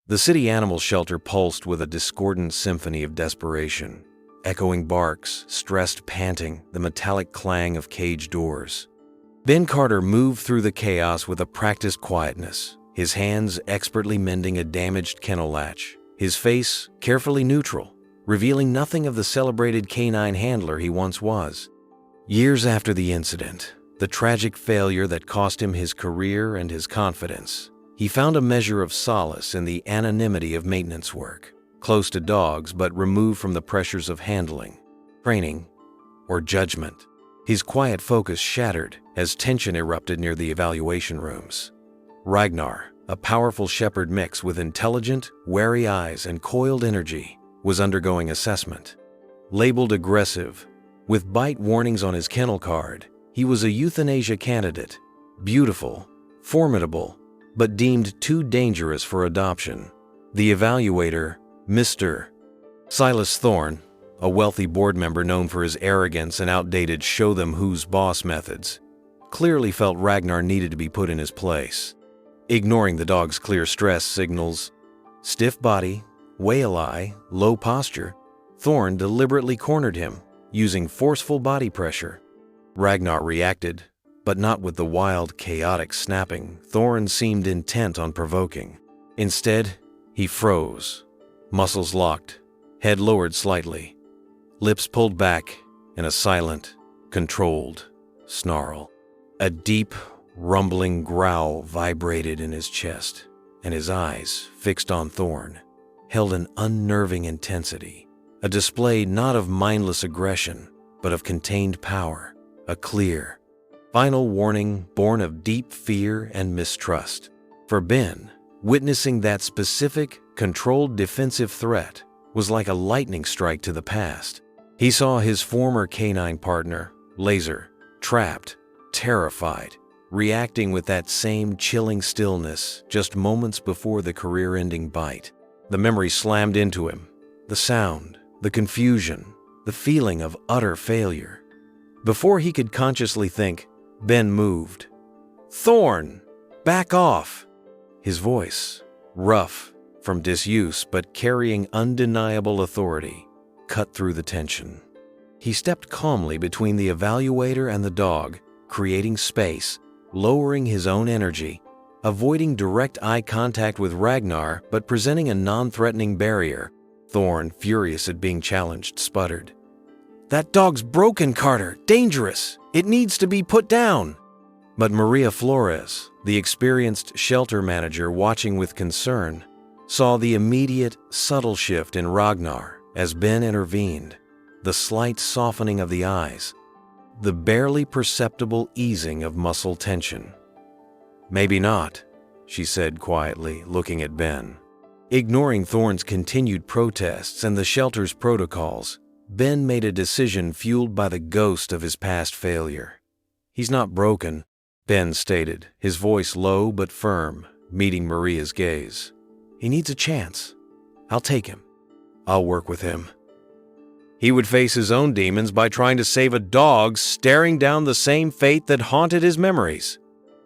The city animal shelter pulsed with a discordant symphony of desperation. Echoing barks, stressed panting, the metallic clang of cage doors. Ben Carter moved through the chaos with a practiced quietness, his hands expertly mending a damaged kennel latch, his face carefully neutral, revealing nothing of the celebrated canine handler he once was. Years after the incident, the tragic failure that cost him his career and his confidence, he found a measure of solace in the anonymity of maintenance work, close to dogs but removed from the pressures of handling, training, or judgment. His quiet focus shattered as tension erupted near the evaluation rooms. Ragnar, a powerful shepherd mix with intelligent, wary eyes and coiled energy, was undergoing assessment. Labeled aggressive, with bite warnings on his kennel card, he was a euthanasia candidate, beautiful, formidable, but deemed too dangerous for adoption. The evaluator, Mr. Silas Thorne, a wealthy board member known for his arrogance and outdated show-them-who's-boss methods, clearly felt Ragnar needed to be put in his place. Ignoring the dog's clear stress signals, stiff body, whale eye, low posture, Thorne deliberately cornered him, using forceful body pressure. Ragnar reacted, but not with the wild, chaotic snapping Thorne seemed intent on provoking. Instead, he froze, muscles locked, head lowered slightly, lips pulled back in a silent, controlled snarl. A deep, rumbling growl vibrated in his chest, and his eyes, fixed on Thorne, held an unnerving intensity, a display not of mindless aggression, but of contained power, a clear, final warning born of deep fear and mistrust. For Ben, witnessing that specific, controlled defensive threat was like a lightning strike to the past. He saw his former canine partner, Laser, trapped, terrified, reacting with that same chilling stillness just moments before the career-ending bite. The memory slammed into him, the sound, the confusion, the feeling of utter failure. Before he could consciously think, Ben moved. "Thorne, back off!" His voice, rough from disuse but carrying undeniable authority, cut through the tension. He stepped calmly between the evaluator and the dog, creating space, lowering his own energy, avoiding direct eye contact with Ragnar but presenting a non-threatening barrier. Thorne, furious at being challenged, sputtered, "That dog's broken, Carter! Dangerous! It needs to be put down!" But Maria Flores, the experienced shelter manager watching with concern, saw the immediate, subtle shift in Ragnar as Ben intervened, the slight softening of the eyes, the barely perceptible easing of muscle tension. "Maybe not," she said quietly, looking at Ben. Ignoring Thorne's continued protests and the shelter's protocols, Ben made a decision fueled by the ghost of his past failure. "He's not broken," Ben stated, his voice low but firm, meeting Maria's gaze. "He needs a chance. I'll take him. I'll work with him." He would face his own demons by trying to save a dog staring down the same fate that haunted his memories.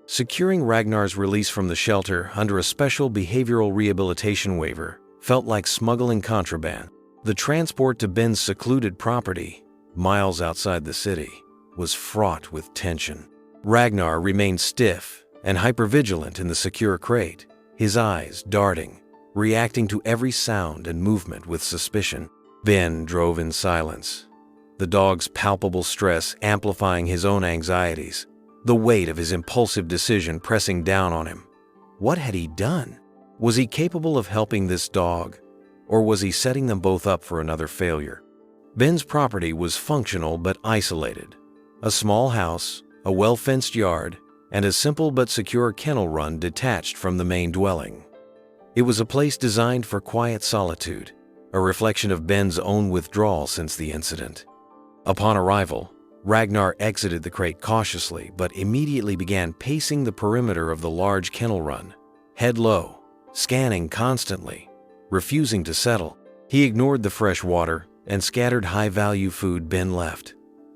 Securing Ragnar's release from the shelter under a special behavioral rehabilitation waiver felt like smuggling contraband. The transport to Ben's secluded property, miles outside the city, was fraught with tension. Ragnar remained stiff and hypervigilant in the secure crate, his eyes darting, reacting to every sound and movement with suspicion. Ben drove in silence, the dog's palpable stress amplifying his own anxieties, the weight of his impulsive decision pressing down on him. What had he done? Was he capable of helping this dog, or was he setting them both up for another failure? Ben's property was functional but isolated. A small house, a well-fenced yard, and a simple but secure kennel run detached from the main dwelling. It was a place designed for quiet solitude, a reflection of Ben's own withdrawal since the incident. Upon arrival, Ragnar exited the crate cautiously but immediately began pacing the perimeter of the large kennel run, head low, scanning constantly, refusing to settle. He ignored the fresh water and scattered high-value food Ben left,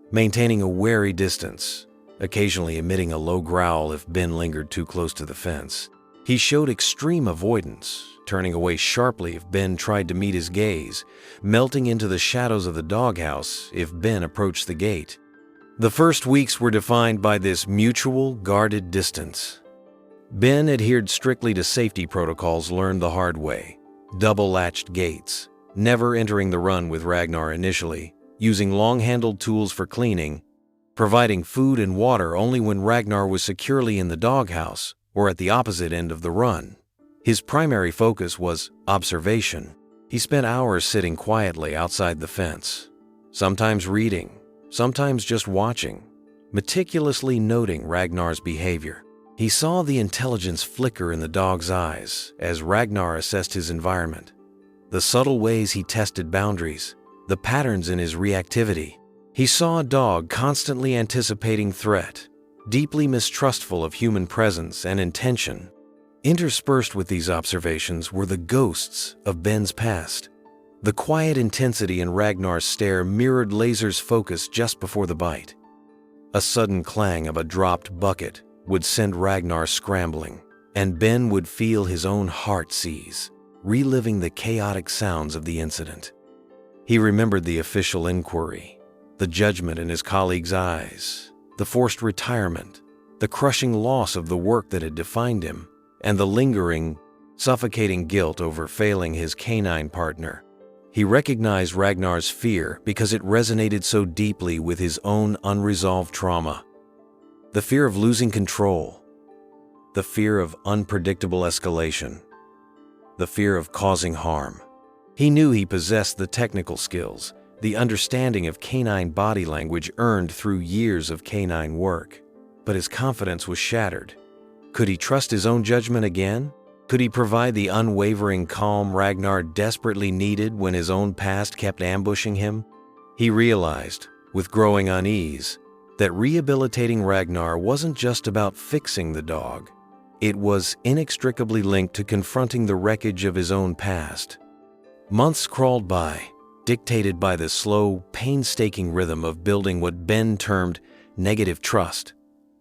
maintaining a wary distance, occasionally emitting a low growl if Ben lingered too close to the fence. He showed extreme avoidance, turning away sharply if Ben tried to meet his gaze, melting into the shadows of the doghouse if Ben approached the gate. The first weeks were defined by this mutual, guarded distance. Ben adhered strictly to safety protocols learned the hard way: double-latched gates, never entering the run with Ragnar initially, using long-handled tools for cleaning, providing food and water only when Ragnar was securely in the doghouse or at the opposite end of the run. His primary focus was observation. He spent hours sitting quietly outside the fence, sometimes reading, sometimes just watching, meticulously noting Ragnar's behavior. He saw the intelligence flicker in the dog's eyes as Ragnar assessed his environment, the subtle ways he tested boundaries, the patterns in his reactivity. He saw a dog constantly anticipating threat, deeply mistrustful of human presence and intention. Interspersed with these observations were the ghosts of Ben's past. The quiet intensity in Ragnar's stare mirrored Laser's focus just before the bite. A sudden clang of a dropped bucket would send Ragnar scrambling, and Ben would feel his own heart seize, reliving the chaotic sounds of the incident. He remembered the official inquiry, the judgment in his colleagues' eyes, the forced retirement, the crushing loss of the work that had defined him, and the lingering, suffocating guilt over failing his canine partner. He recognized Ragnar's fear because it resonated so deeply with his own unresolved trauma. The fear of losing control, the fear of unpredictable escalation, the fear of causing harm. He knew he possessed the technical skills, the understanding of canine body language earned through years of canine work, but his confidence was shattered. Could he trust his own judgment again? Could he provide the unwavering calm Ragnar desperately needed when his own past kept ambushing him? He realized, with growing unease, that rehabilitating Ragnar wasn't just about fixing the dog. It was inextricably linked to confronting the wreckage of his own past. Months crawled by, dictated by the slow, painstaking rhythm of building what Ben termed negative trust,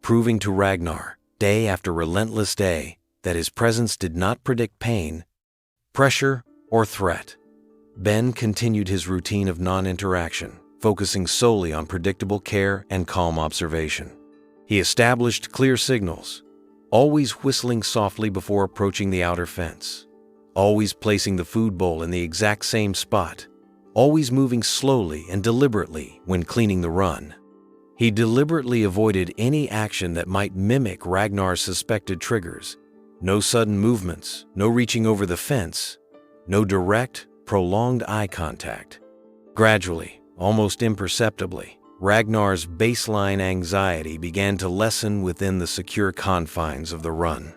proving to Ragnar, day after relentless day, that his presence did not predict pain, pressure, or threat. Ben continued his routine of non-interaction, focusing solely on predictable care and calm observation. He established clear signals, always whistling softly before approaching the outer fence, always placing the food bowl in the exact same spot, always moving slowly and deliberately when cleaning the run. He deliberately avoided any action that might mimic Ragnar's suspected triggers. No sudden movements, no reaching over the fence, no direct, prolonged eye contact. Gradually, almost imperceptibly, Ragnar's baseline anxiety began to lessen within the secure confines of the run.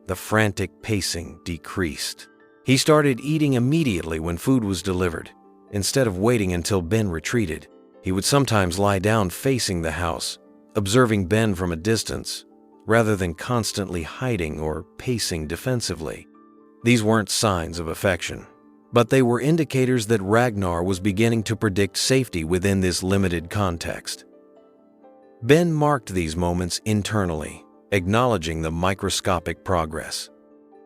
The frantic pacing decreased. He started eating immediately when food was delivered, instead of waiting until Ben retreated. He would sometimes lie down facing the house, observing Ben from a distance, rather than constantly hiding or pacing defensively. These weren't signs of affection, but they were indicators that Ragnar was beginning to predict safety within this limited context. Ben marked these moments internally, acknowledging the microscopic progress.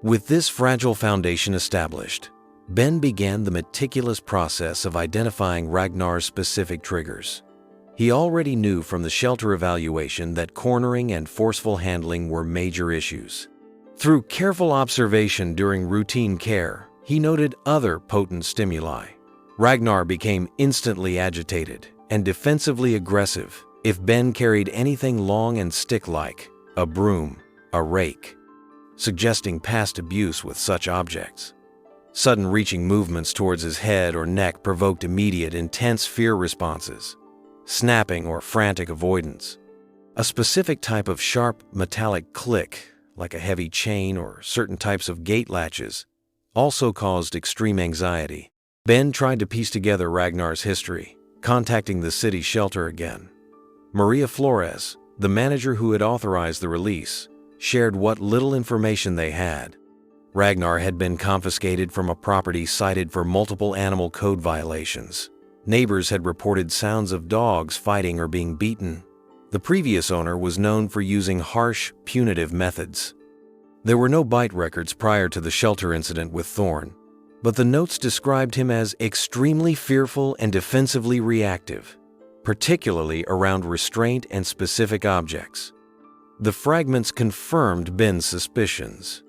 With this fragile foundation established, Ben began the meticulous process of identifying Ragnar's specific triggers. He already knew from the shelter evaluation that cornering and forceful handling were major issues. Through careful observation during routine care, he noted other potent stimuli. Ragnar became instantly agitated and defensively aggressive if Ben carried anything long and stick-like, a broom, a rake, suggesting past abuse with such objects. Sudden reaching movements towards his head or neck provoked immediate, intense fear responses, snapping or frantic avoidance. A specific type of sharp, metallic click, like a heavy chain or certain types of gate latches, also caused extreme anxiety. Ben tried to piece together Ragnar's history, contacting the city shelter again. Maria Flores, the manager who had authorized the release, shared what little information they had. Ragnar had been confiscated from a property cited for multiple animal code violations. Neighbors had reported sounds of dogs fighting or being beaten. The previous owner was known for using harsh, punitive methods. There were no bite records prior to the shelter incident with Thorn, but the notes described him as extremely fearful and defensively reactive, particularly around restraint and specific objects. The fragments confirmed Ben's suspicions.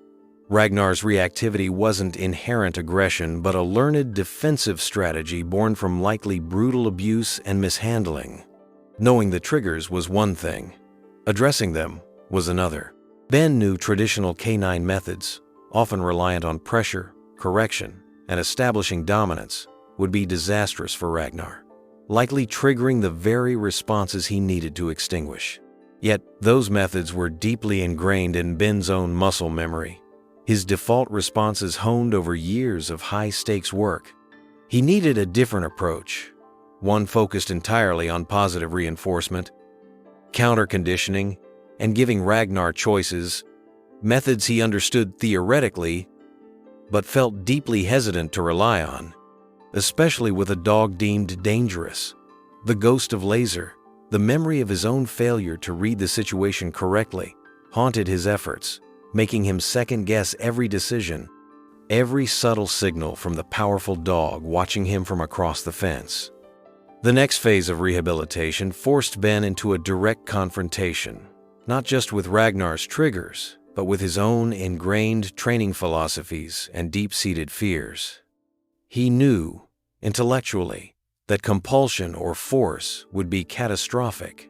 Ragnar's reactivity wasn't inherent aggression, but a learned defensive strategy born from likely brutal abuse and mishandling. Knowing the triggers was one thing. Addressing them was another. Ben knew traditional canine methods, often reliant on pressure, correction, and establishing dominance, would be disastrous for Ragnar, likely triggering the very responses he needed to extinguish. Yet, those methods were deeply ingrained in Ben's own muscle memory, his default responses honed over years of high-stakes work. He needed a different approach, one focused entirely on positive reinforcement, counter-conditioning, and giving Ragnar choices, methods he understood theoretically, but felt deeply hesitant to rely on, especially with a dog deemed dangerous. The ghost of Laser, the memory of his own failure to read the situation correctly, haunted his efforts, making him second-guess every decision, every subtle signal from the powerful dog watching him from across the fence. The next phase of rehabilitation forced Ben into a direct confrontation, not just with Ragnar's triggers, but with his own ingrained training philosophies and deep-seated fears. He knew, intellectually, that compulsion or force would be catastrophic.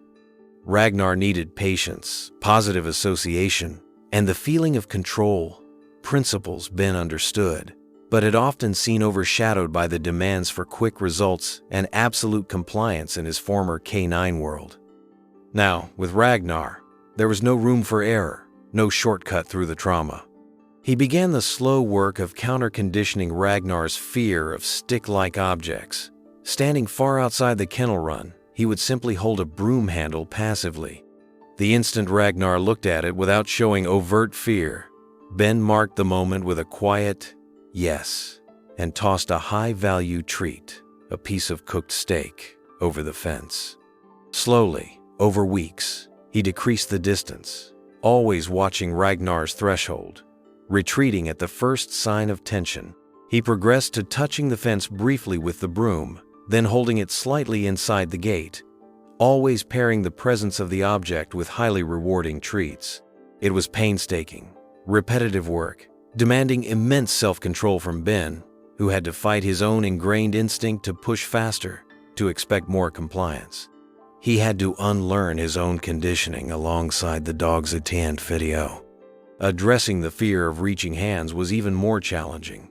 Ragnar needed patience, positive association, and the feeling of control, principles Ben understood, but had often seen overshadowed by the demands for quick results and absolute compliance in his former K9 world. Now, with Ragnar, there was no room for error, no shortcut through the trauma. He began the slow work of counter-conditioning Ragnar's fear of stick-like objects. Standing far outside the kennel run, he would simply hold a broom handle passively. The instant Ragnar looked at it without showing overt fear, Ben marked the moment with a quiet yes and tossed a high-value treat, a piece of cooked steak, over the fence. Slowly, over weeks, he decreased the distance, always watching Ragnar's threshold. Retreating at the first sign of tension, he progressed to touching the fence briefly with the broom, then holding it slightly inside the gate, always pairing the presence of the object with highly rewarding treats. It was painstaking, repetitive work, demanding immense self-control from Ben, who had to fight his own ingrained instinct to push faster, to expect more compliance. He had to unlearn his own conditioning alongside the dog's attend video. Addressing the fear of reaching hands was even more challenging.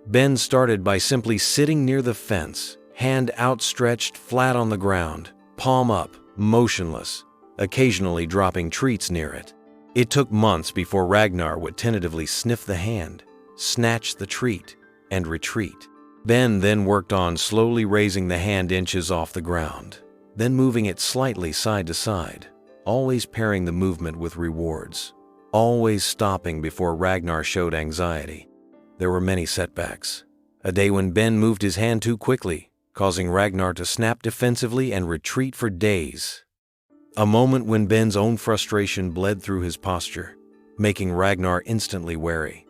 Ben started by simply sitting near the fence, hand outstretched flat on the ground, palm up, motionless, occasionally dropping treats near it. It took months before Ragnar would tentatively sniff the hand, snatch the treat, and retreat. Ben then worked on slowly raising the hand inches off the ground, then moving it slightly side to side, always pairing the movement with rewards, always stopping before Ragnar showed anxiety. There were many setbacks. A day when Ben moved his hand too quickly, causing Ragnar to snap defensively and retreat for days. A moment when Ben's own frustration bled through his posture, making Ragnar instantly wary.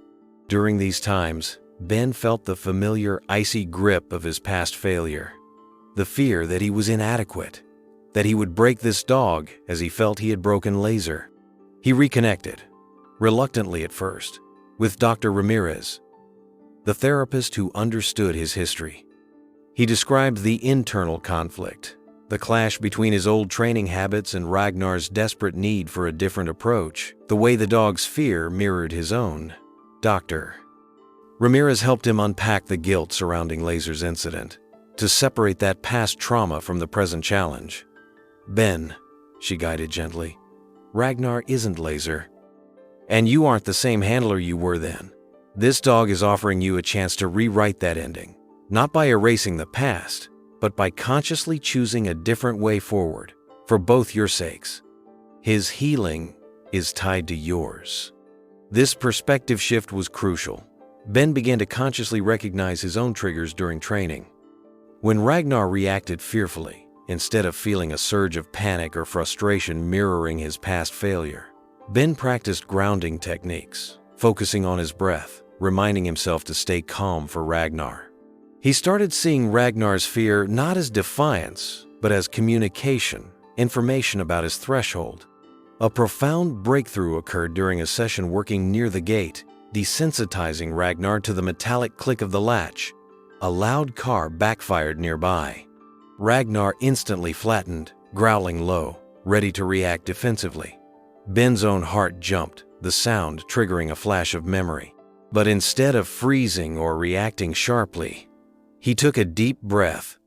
During these times, Ben felt the familiar icy grip of his past failure. The fear that he was inadequate, that he would break this dog as he felt he had broken Laser. He reconnected, reluctantly at first, with Dr. Ramirez, the therapist who understood his history. He described the internal conflict, the clash between his old training habits and Ragnar's desperate need for a different approach, the way the dog's fear mirrored his own. Dr. Ramirez helped him unpack the guilt surrounding Laser's incident, to separate that past trauma from the present challenge. Ben, she guided gently, Ragnar isn't Laser. And you aren't the same handler you were then. This dog is offering you a chance to rewrite that ending, not by erasing the past, but by consciously choosing a different way forward, for both your sakes. His healing is tied to yours. This perspective shift was crucial. Ben began to consciously recognize his own triggers during training. When Ragnar reacted fearfully, instead of feeling a surge of panic or frustration mirroring his past failure, Ben practiced grounding techniques, focusing on his breath, reminding himself to stay calm for Ragnar. He started seeing Ragnar's fear not as defiance, but as communication, information about his threshold. A profound breakthrough occurred during a session working near the gate, desensitizing Ragnar to the metallic click of the latch. A loud car backfired nearby. Ragnar instantly flattened, growling low, ready to react defensively. Ben's own heart jumped, the sound triggering a flash of memory. But instead of freezing or reacting sharply, he took a deep breath,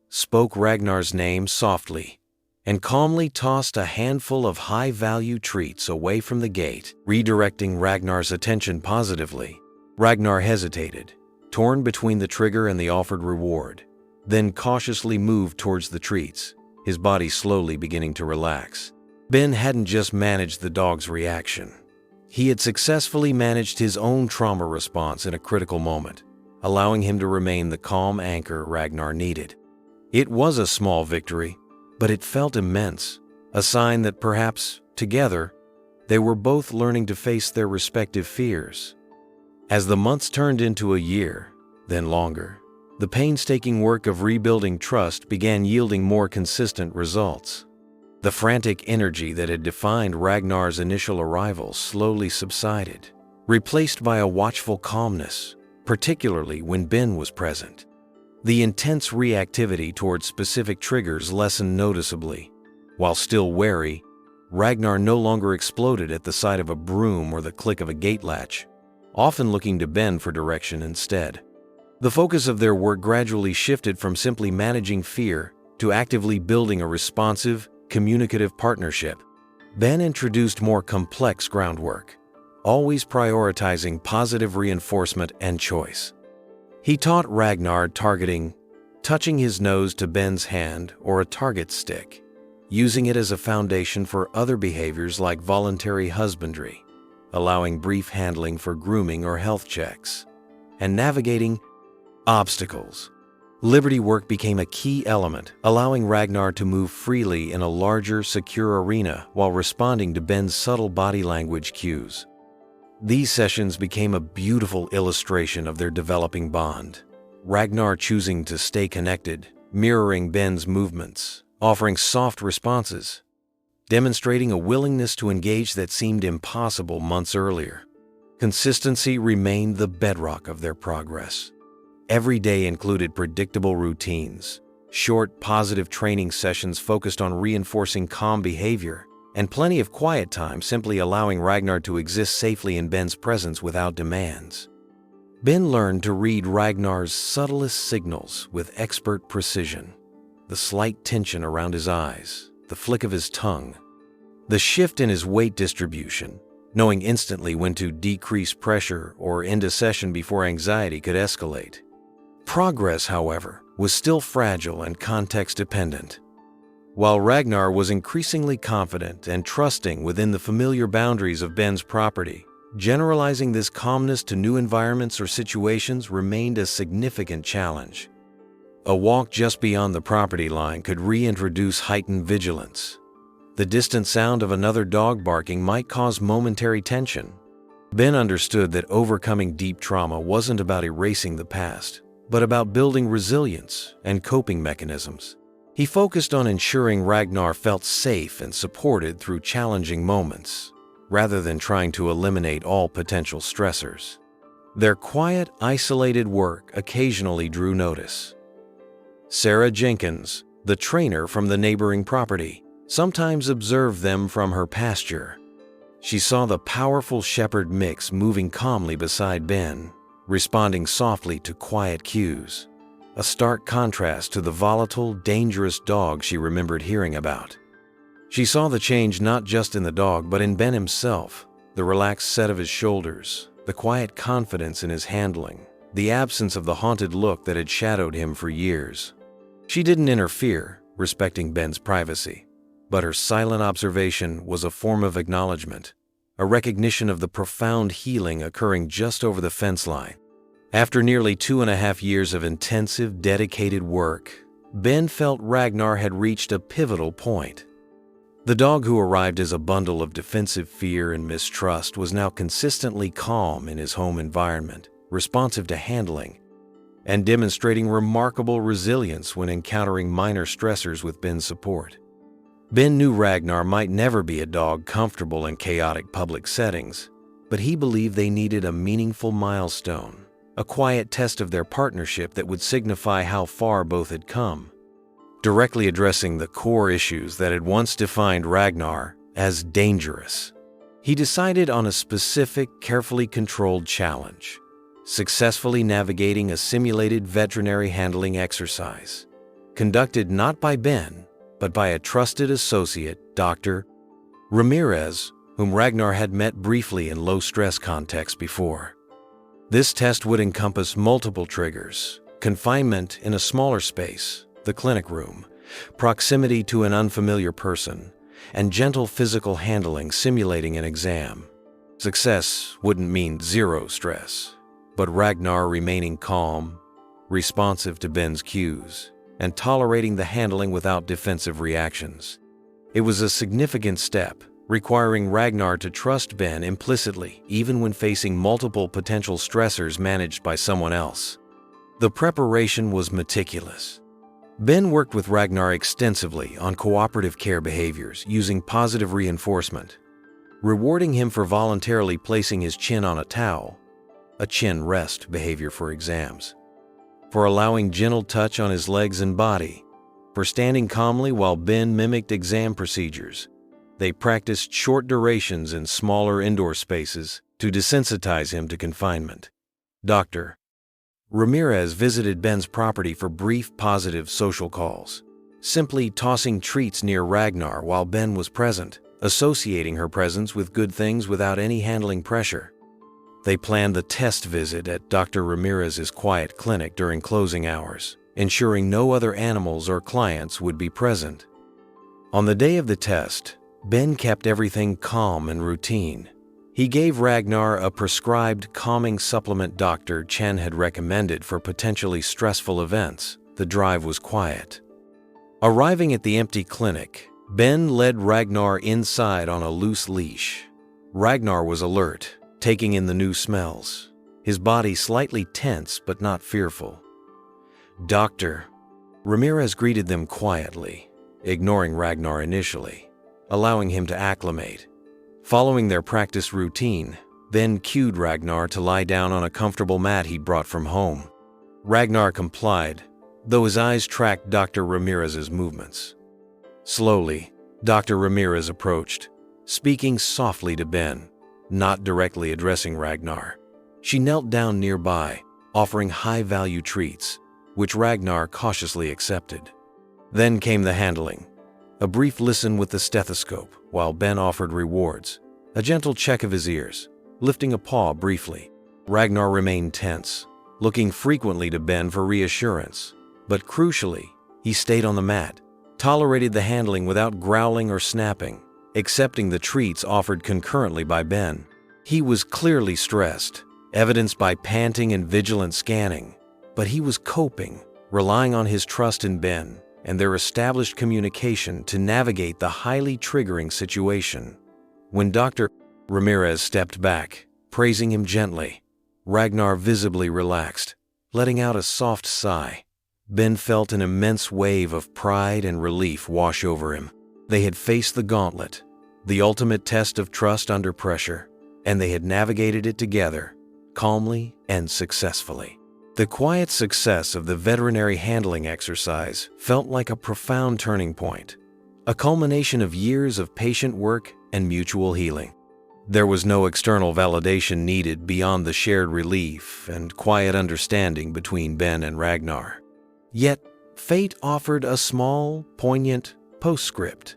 spoke Ragnar's name softly, and calmly tossed a handful of high-value treats away from the gate, redirecting Ragnar's attention positively. Ragnar hesitated, torn between the trigger and the offered reward, then cautiously moved towards the treats, his body slowly beginning to relax. Ben hadn't just managed the dog's reaction. He had successfully managed his own trauma response in a critical moment, allowing him to remain the calm anchor Ragnar needed. It was a small victory, but it felt immense, a sign that perhaps, together, they were both learning to face their respective fears. As the months turned into a year, then longer, the painstaking work of rebuilding trust began yielding more consistent results. The frantic energy that had defined Ragnar's initial arrival slowly subsided, replaced by a watchful calmness, particularly when Ben was present. The intense reactivity towards specific triggers lessened noticeably. While still wary, Ragnar no longer exploded at the sight of a broom or the click of a gate latch, often looking to Ben for direction instead. The focus of their work gradually shifted from simply managing fear to actively building a responsive, communicative partnership. Ben introduced more complex groundwork, always prioritizing positive reinforcement and choice. He taught Ragnar targeting, touching his nose to Ben's hand or a target stick, using it as a foundation for other behaviors like voluntary husbandry, allowing brief handling for grooming or health checks, and navigating obstacles. Liberty work became a key element, allowing Ragnar to move freely in a larger, secure arena while responding to Ben's subtle body language cues. These sessions became a beautiful illustration of their developing bond, Ragnar choosing to stay connected, mirroring Ben's movements, offering soft responses, demonstrating a willingness to engage that seemed impossible months earlier. Consistency remained the bedrock of their progress. Every day included predictable routines, short, positive training sessions focused on reinforcing calm behavior, and plenty of quiet time simply allowing Ragnar to exist safely in Ben's presence without demands. Ben learned to read Ragnar's subtlest signals with expert precision. The slight tension around his eyes, the flick of his tongue, the shift in his weight distribution, knowing instantly when to decrease pressure or end a session before anxiety could escalate. Progress, however, was still fragile and context-dependent. While Ragnar was increasingly confident and trusting within the familiar boundaries of Ben's property, generalizing this calmness to new environments or situations remained a significant challenge. A walk just beyond the property line could reintroduce heightened vigilance. The distant sound of another dog barking might cause momentary tension. Ben understood that overcoming deep trauma wasn't about erasing the past, but about building resilience and coping mechanisms. He focused on ensuring Ragnar felt safe and supported through challenging moments, rather than trying to eliminate all potential stressors. Their quiet, isolated work occasionally drew notice. Sarah Jenkins, the trainer from the neighboring property, sometimes observed them from her pasture. She saw the powerful shepherd mix moving calmly beside Ben, responding softly to quiet cues, a stark contrast to the volatile, dangerous dog she remembered hearing about. She saw the change not just in the dog but in Ben himself, the relaxed set of his shoulders, the quiet confidence in his handling, the absence of the haunted look that had shadowed him for years. She didn't interfere, respecting Ben's privacy, but her silent observation was a form of acknowledgement, a recognition of the profound healing occurring just over the fence line. After nearly 2.5 years of intensive, dedicated work, Ben felt Ragnar had reached a pivotal point. The dog, who arrived as a bundle of defensive fear and mistrust, was now consistently calm in his home environment, responsive to handling, and demonstrating remarkable resilience when encountering minor stressors with Ben's support. Ben knew Ragnar might never be a dog comfortable in chaotic public settings, but he believed they needed a meaningful milestone, a quiet test of their partnership that would signify how far both had come. Directly addressing the core issues that had once defined Ragnar as dangerous, he decided on a specific, carefully controlled challenge: successfully navigating a simulated veterinary handling exercise, conducted not by Ben, but by a trusted associate, Dr. Ramirez, whom Ragnar had met briefly in low-stress contexts before. This test would encompass multiple triggers: confinement in a smaller space, the clinic room, proximity to an unfamiliar person, and gentle physical handling simulating an exam. Success wouldn't mean zero stress, but Ragnar remaining calm, responsive to Ben's cues, and tolerating the handling without defensive reactions. It was a significant step, requiring Ragnar to trust Ben implicitly, even when facing multiple potential stressors managed by someone else. The preparation was meticulous. Ben worked with Ragnar extensively on cooperative care behaviors using positive reinforcement, rewarding him for voluntarily placing his chin on a towel, a chin rest behavior for exams, for allowing gentle touch on his legs and body, for standing calmly while Ben mimicked exam procedures. They practiced short durations in smaller indoor spaces to desensitize him to confinement. Dr. Ramirez visited Ben's property for brief positive social calls, simply tossing treats near Ragnar while Ben was present, associating her presence with good things without any handling pressure. They planned the test visit at Dr. Ramirez's quiet clinic during closing hours, ensuring no other animals or clients would be present. On the day of the test, Ben kept everything calm and routine. He gave Ragnar a prescribed calming supplement Dr. Chen had recommended for potentially stressful events. The drive was quiet. Arriving at the empty clinic, Ben led Ragnar inside on a loose leash. Ragnar was alert, taking in the new smells, his body slightly tense but not fearful. Dr. Ramirez greeted them quietly, ignoring Ragnar initially, allowing him to acclimate. Following their practice routine, Ben cued Ragnar to lie down on a comfortable mat he'd brought from home. Ragnar complied, though his eyes tracked Dr. Ramirez's movements. Slowly, Dr. Ramirez approached, speaking softly to Ben, not directly addressing Ragnar. She knelt down nearby, offering high-value treats, which Ragnar cautiously accepted. Then came the handling. A brief listen with the stethoscope, while Ben offered rewards. A gentle check of his ears, lifting a paw briefly. Ragnar remained tense, looking frequently to Ben for reassurance. But crucially, he stayed on the mat, tolerated the handling without growling or snapping, accepting the treats offered concurrently by Ben. He was clearly stressed, evidenced by panting and vigilant scanning, but he was coping, relying on his trust in Ben and their established communication to navigate the highly triggering situation. When Dr. Ramirez stepped back, praising him gently, Ragnar visibly relaxed, letting out a soft sigh. Ben felt an immense wave of pride and relief wash over him. They had faced the gauntlet, the ultimate test of trust under pressure, and they had navigated it together, calmly and successfully. The quiet success of the veterinary handling exercise felt like a profound turning point, a culmination of years of patient work and mutual healing. There was no external validation needed beyond the shared relief and quiet understanding between Ben and Ragnar. Yet, fate offered a small, poignant postscript.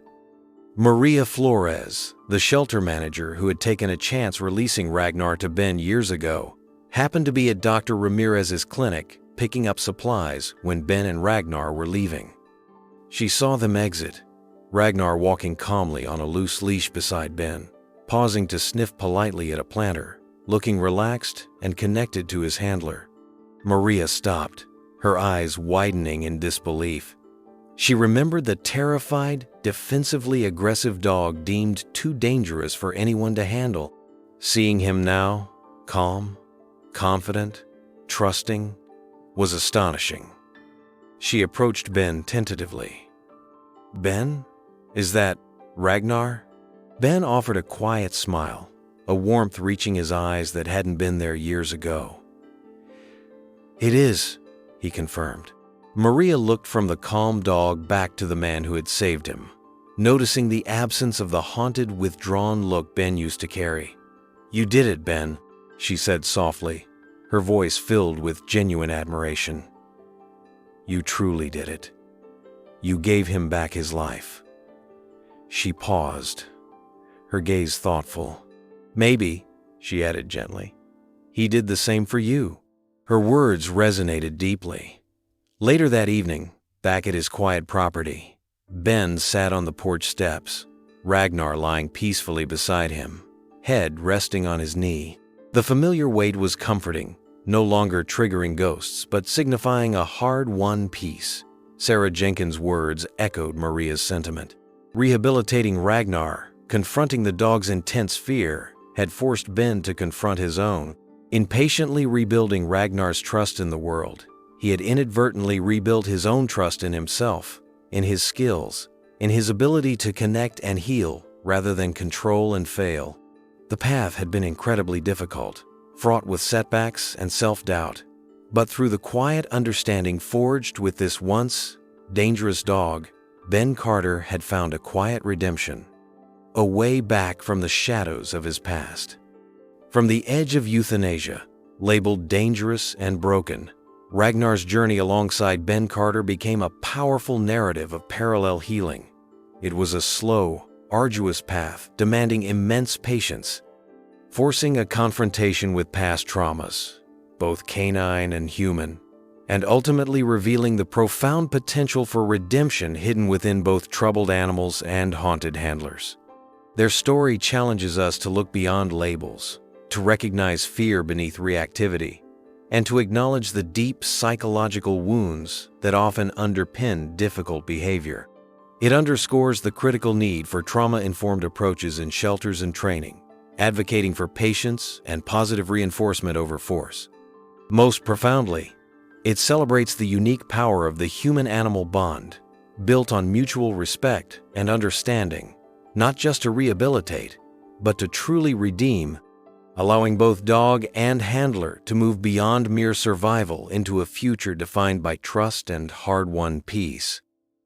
Maria Flores, the shelter manager who had taken a chance releasing Ragnar to Ben years ago, happened to be at Dr. Ramirez's clinic picking up supplies when Ben and Ragnar were leaving. She saw them exit, Ragnar walking calmly on a loose leash beside Ben, pausing to sniff politely at a planter, looking relaxed and connected to his handler. Maria stopped, her eyes widening in disbelief. She remembered the terrified, defensively aggressive dog deemed too dangerous for anyone to handle. Seeing him now, calm, confident, trusting, was astonishing. She approached Ben tentatively. "Ben? Is that Ragnar?" Ben offered a quiet smile, a warmth reaching his eyes that hadn't been there years ago. "It is," he confirmed. Maria looked from the calm dog back to the man who had saved him, noticing the absence of the haunted, withdrawn look Ben used to carry. "You did it, Ben," she said softly, her voice filled with genuine admiration. "You truly did it. You gave him back his life." She paused, her gaze thoughtful. "Maybe," she added gently, "he did the same for you." Her words resonated deeply. Later that evening, back at his quiet property, Ben sat on the porch steps, Ragnar lying peacefully beside him, head resting on his knee. The familiar weight was comforting, no longer triggering ghosts, but signifying a hard-won peace. Sarah Jenkins' words echoed Maria's sentiment. Rehabilitating Ragnar, confronting the dog's intense fear, had forced Ben to confront his own. In patiently rebuilding Ragnar's trust in the world, he had inadvertently rebuilt his own trust in himself, in his skills, in his ability to connect and heal rather than control and fail. The path had been incredibly difficult, fraught with setbacks and self-doubt. But through the quiet understanding forged with this once dangerous dog, Ben Carter had found a quiet redemption, a way back from the shadows of his past. From the edge of euthanasia, labeled dangerous and broken, Ragnar's journey alongside Ben Carter became a powerful narrative of parallel healing. It was a slow, arduous path demanding immense patience, forcing a confrontation with past traumas, both canine and human, and ultimately revealing the profound potential for redemption hidden within both troubled animals and haunted handlers. Their story challenges us to look beyond labels, to recognize fear beneath reactivity, and to acknowledge the deep psychological wounds that often underpin difficult behavior. It underscores the critical need for trauma-informed approaches in shelters and training, advocating for patience and positive reinforcement over force. Most profoundly, it celebrates the unique power of the human-animal bond, built on mutual respect and understanding, not just to rehabilitate, but to truly redeem, allowing both dog and handler to move beyond mere survival into a future defined by trust and hard-won peace.